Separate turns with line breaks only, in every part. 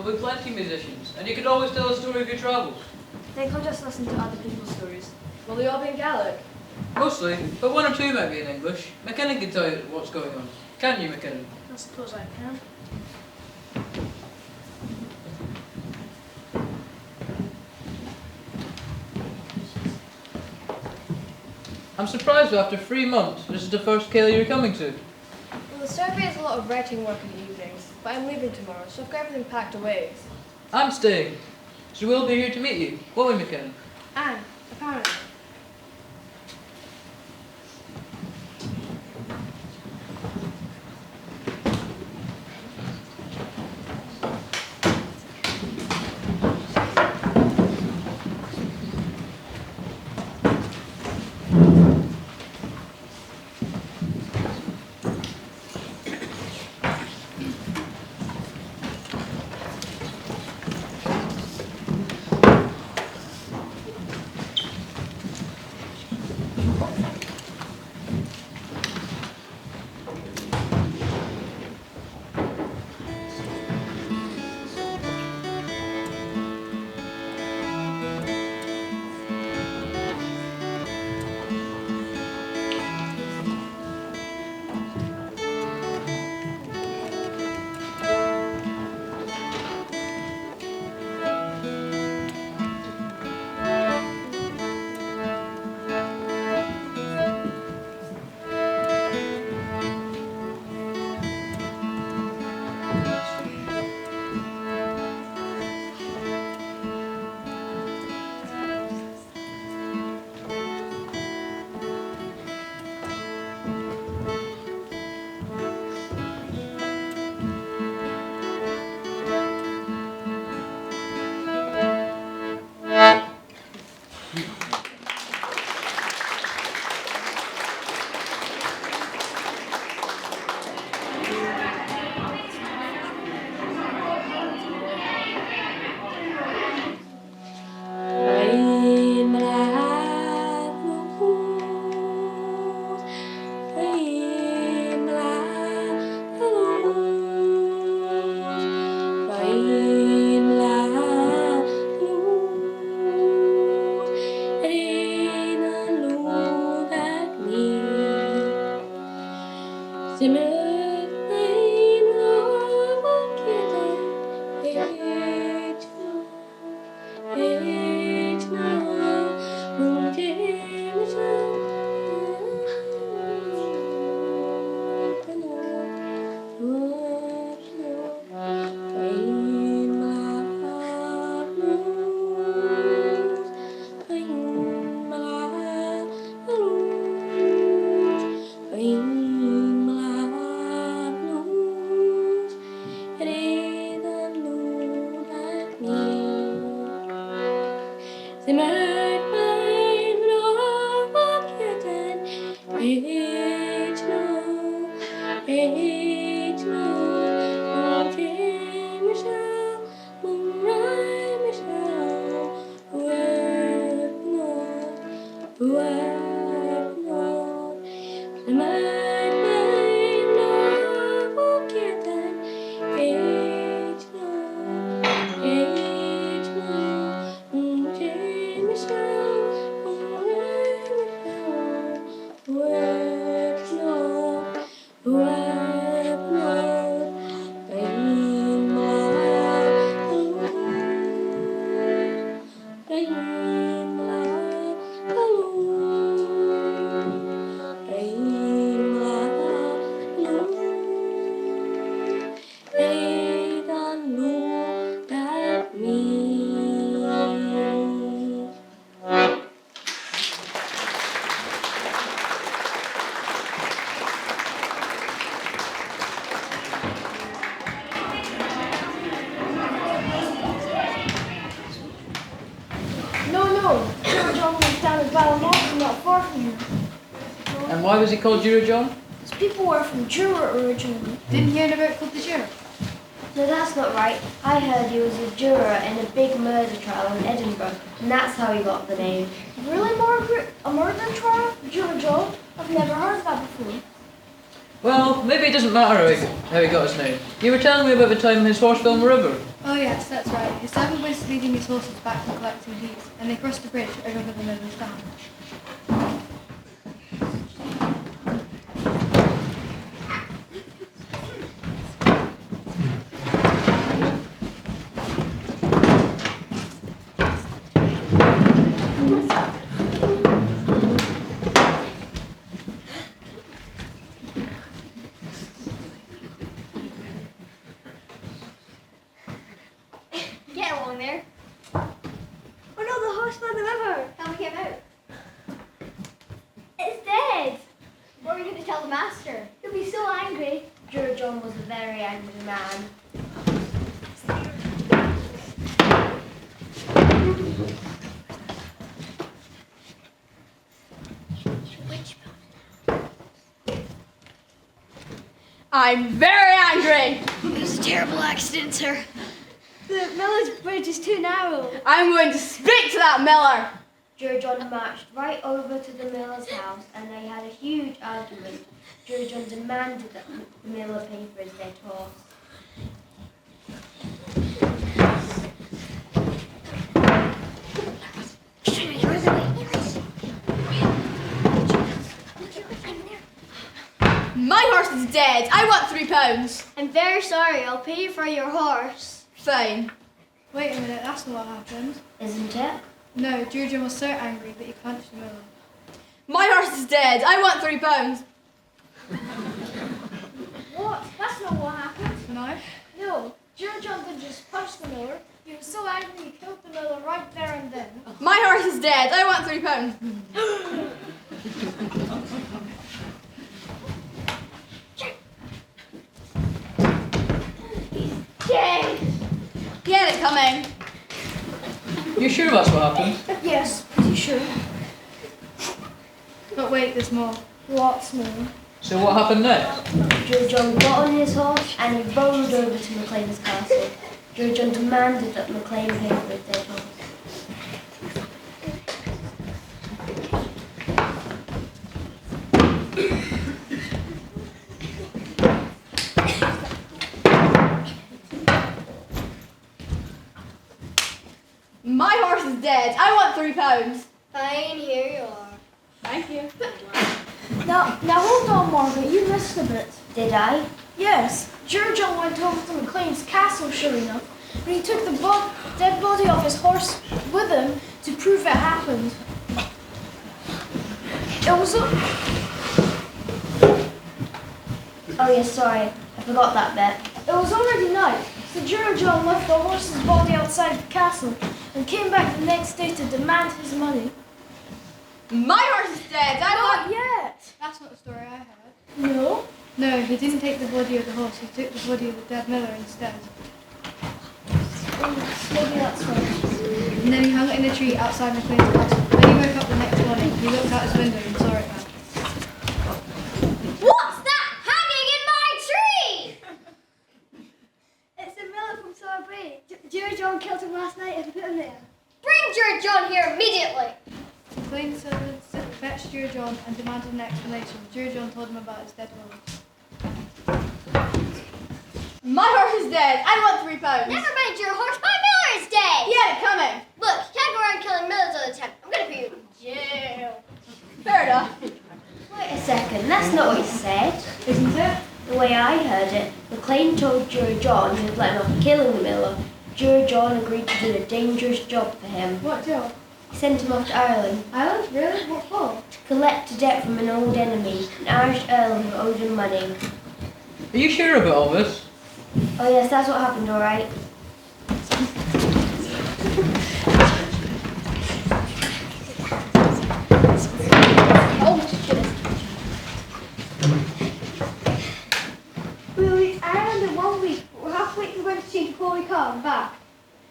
There'll be plenty of musicians, and you could always tell a story of your travels.
They can't just listen to other people's stories. Will they all be in Gaelic?
Mostly, but one or two might be in English. McKinnon can tell you what's going on. Can't you, McKinnon?
I suppose I can.
I'm surprised that after 3 months, this is the first Cayley you're coming to.
Well, the survey has a lot of writing work in the evenings, but I'm leaving tomorrow, so I've got everything packed away.
I'm staying. So we'll be here to meet you, won't we, McKinnon?
And, apparently. Jura John lives down in Ballamore, not far from here.
And why was he called Jura John?
His people were from Jura originally. Didn't hear about called the Jura?
No, that's not right. I heard he was a juror in a big murder trial in Edinburgh, and that's how he got the name.
Really, Margaret? A murder trial? Jura John? I've never heard of that before.
Well, maybe it doesn't matter how he got his name. You were telling me about the time his horse fell in the river.
Oh yes, that's right. His servant was leading his horses back from collecting heaps, and they crossed the bridge over the miller's dam.
Get along there. Oh no, the horse by the river. How we get out? It's dead. What are we going to tell the master? He'll be so angry. Jura John was a very angry man.
I'm very angry.
It was a terrible accident, sir. The miller's bridge is too narrow.
I'm going to speak to that miller.
Jura John marched right over to the miller's house and they had a huge argument. Jura John demanded that the miller pay for his dead horse.
My horse is dead. I want £3.
I'm very sorry, I'll pay you for your horse.
Fine.
Wait a minute, that's not what happened.
Isn't it?
No, Jura John was so angry that he punched the miller.
My horse is dead. I want £3.
What? That's not what happened.
No?
No, Jura John didn't just punch the miller. He was so angry he killed the miller right there and then.
My horse is dead. I want £3.
Dead!
Get it coming.
You sure that's what happened?
Yes, pretty sure.
But wait, there's more.
Lots more.
So what happened next?
Jura John got on his horse and he rode over to McLean's castle. Jura John demanded that McLean pay for his dead horse.
My horse is dead. I want £3.
Fine, here you are.
Thank you.
Now hold on, Margaret. You missed a bit.
Did I?
Yes, Jura John went over to McLean's castle, sure enough, and he took the dead body of his horse with him to prove it happened. It was
Oh yes, sorry. I forgot that bit.
It was already night, so Jura John left the horse's body outside the castle and came back the next day to demand his money.
My horse is dead. I
Not
want...
yet.
That's not the story I heard.
No.
No, he didn't take the body of the horse, he took the body of the dead miller instead.
Maybe that's right.
And then he hung it in a tree outside McLean's castle. When he woke up the next morning, he looked out his window and saw it there.
What's that hanging in my tree? It's the miller from Sowerby. Jura John killed him last night and put him there. Bring Jura John here immediately.
McLean's servant fetched Jura John and demanded an explanation. Jura John told him about his dead miller.
My horse is dead. I want £3.
Never mind your horse, my miller is dead.
Get it coming.
Look, you can't go around killing millers all the time. I'm gonna put you in jail.
Fair enough.
Wait a second, that's not what he said.
Isn't it?
The way I heard it, McLean told Jura John he'd let him off killing the miller. Jura John agreed to do a dangerous job for him.
What job?
He sent him off to Ireland
Ireland? Really? What for?
to collect a debt from an old enemy, an Irish Earl who owed him money.
Are you sure about all this?
Oh yes, that's what happened, alright.
We'll leave Ireland in 1 week. We're halfway to going to change before we come back.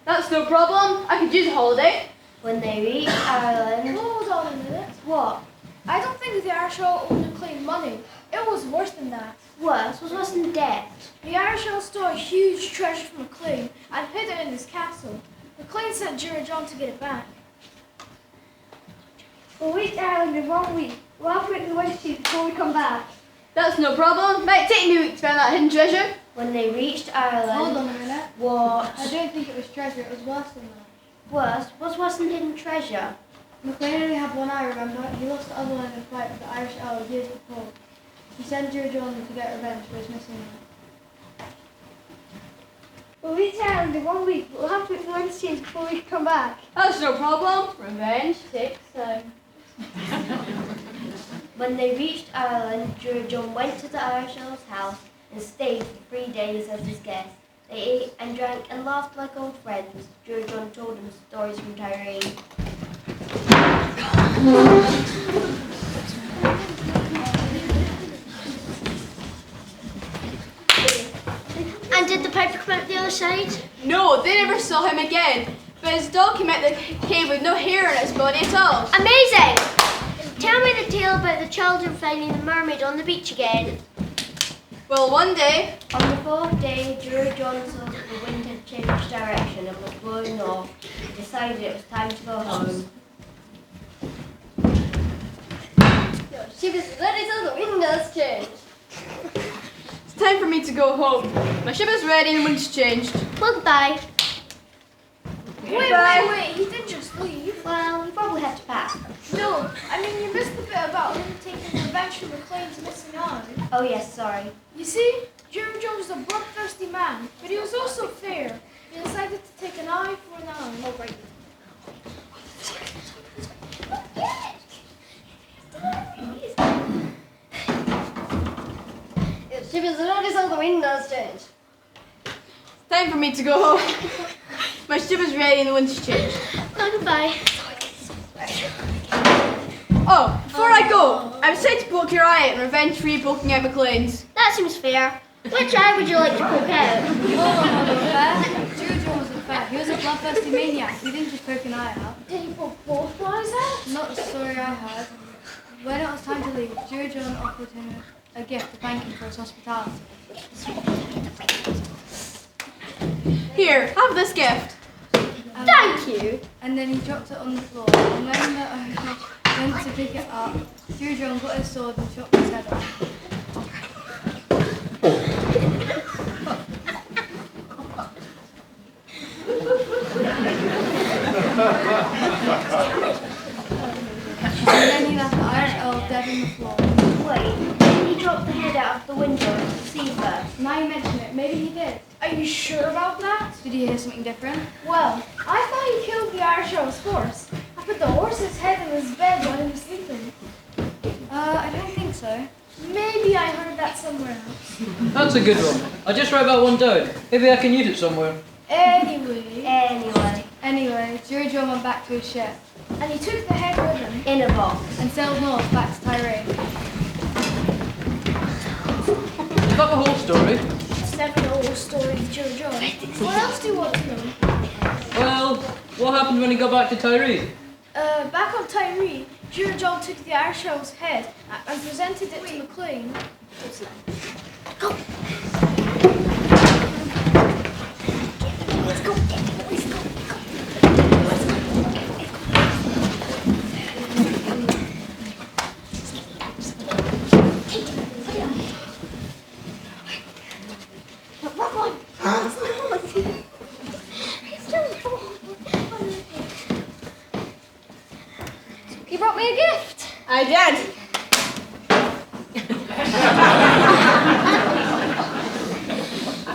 That's no problem. I could use a holiday.
When they reached Ireland...
Hold on a minute.
What?
I don't think the Irish Earl owed McLean money. It was worse than that.
Worse? Was worse than debt?
The Irish Earl stole a huge treasure from McLean and hid it in his castle. McLean sent Jura John to get it back. We'll reach Ireland in 1 week. We'll have to wait to the winter before we come back.
That's no problem. Might take me a week to find that hidden treasure.
When they reached Ireland,
Hold on a minute.
what
I don't think it was treasure, it was worse than that.
what's worse than hidden treasure?
McLean only had one eye, remember? He lost the other one in a fight with the Irish Earl years before. He sent Jura John to get revenge for his missing one.
We'll reach Ireland in 1 week. We'll have to wait for the change before we come back.
That's no problem. Revenge takes time.
When they reached Ireland, Jura John went to the Irish Earl's house and stayed for 3 days as his guest. They ate and drank and laughed like old friends. Jura John told them stories from Tyree.
And did the piper come out the other side?
No, they never saw him again. But his dog came out the cave with no hair on its body at all.
Amazing! Tell me the tale about the children finding the mermaid on the beach again.
Well, one day,
On the 4th day, Jura John saw that the wind had changed direction and was blowing north. He decided it was time to go home.
she was ready till the windows changed. It's time for me to go home. My ship is ready and the wind's changed.
Well, goodbye.
Goodbye.
He didn't just leave.
Well, you probably have to pack.
No, I mean, you missed the bit about him taking revenge for McLean's missing eye.
Oh yes, sorry.
You see, Jura John was a bloodthirsty man, but he was also fair. He decided to take an eye for an eye. Oh, right.
She was ready till the windows changed.
Time for me to go home. My ship is ready and the wind's changed.
Well, goodbye.
Oh, before I go, I'm sent to poke your eye out in revenge for you poking out McLean's.
That seems fair. Which eye would you like to poke out?
Hold on, fair. Jura John wasn't fair. He was a bloodthirsty maniac. He didn't just poke an eye out.
Did he poke both eyes out?
Not the story I heard. When it was time to leave, Jura John offered him a gift to thank him for his hospitality.
Here, have this gift.
Thank you.
And then he dropped it on the floor. And when the owner went to pick it up, Jura John got his sword and chopped his head off. And then he left the Irish Earl dead on the floor.
Wait, he dropped the head out of the window and deceived her.
Now you mention it, maybe he did.
Are you sure about that?
Did you hear something different?
Well, I thought he killed the Irish Earl's horse. I put the horse's head in his bed while he was sleeping.
I don't think so.
Maybe I heard that somewhere else.
That's a good one. I just wrote that one down. Maybe I can use it somewhere.
Anyway,
Anyway, Jura John went back to his ship
and he took the head with him.
In a box.
and sailed north back to Tyree.
Is that the whole story?
It's never the whole story of Jura John. What else do you want to know?
Well, what happened when he got back to Tyree?
Back on Tyree, Jura John took the Irish Earl's head and presented it to McLean. Go! Let's go! Let's go!
You brought me a gift.
I did.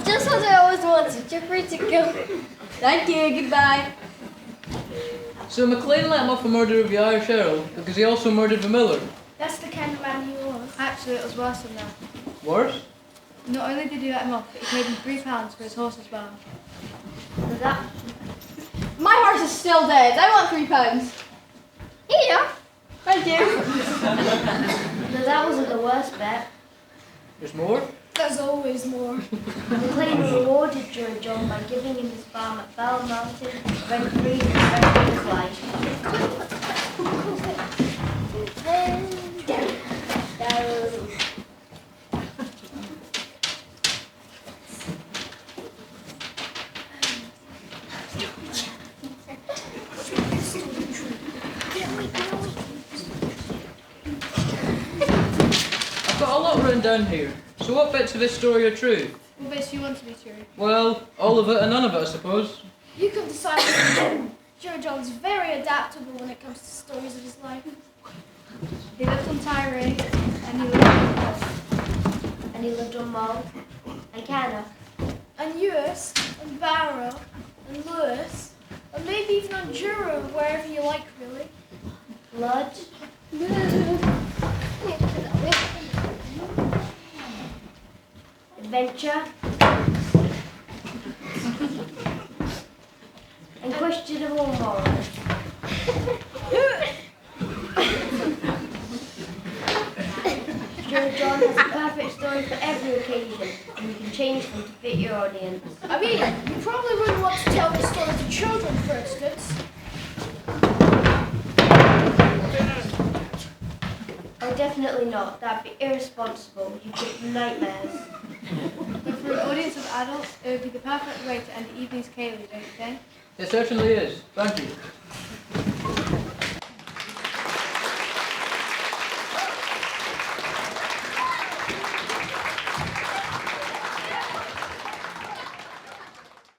Just as I always wanted. You're free to go.
Thank you, goodbye.
So McLean let him off the murder of the Irish Earl because he also murdered the miller.
That's the kind of man he was.
Actually, it was worse than that.
Worse?
Not only did he let him off, but he paid him £3 for his horse as well.
That,
My horse is still dead. I want £3.
here.
Thank you.
That wasn't the worst bet.
There's more?
There's always more.
McLean rewarded Jura John by giving him his farm at Bell Mountain, rent-free and his life.
I've got a lot lot written down here. So what bits of this story are true?
What bits do you want to be true?
Well, all of it and none of it, I suppose.
You can decide what Jura John's very adaptable when it comes to stories of his life.
He lived on Tyree, and he lived on Hull.
And he lived on Mull and Canna.
And Lewis, and Barrow, and Lewis, and maybe even on Jura, wherever you like, really.
Lodge. Adventure. And questionable morals. Jura John has a perfect story for every occasion, and you can change them to fit your audience.
I mean, you probably wouldn't want to tell this story to children, for instance.
Oh, definitely not. That'd be irresponsible. You'd give them nightmares.
But for an audience of adults, it would be the perfect way to end the evening's Kaylee, don't you think?
It certainly is. Thank you.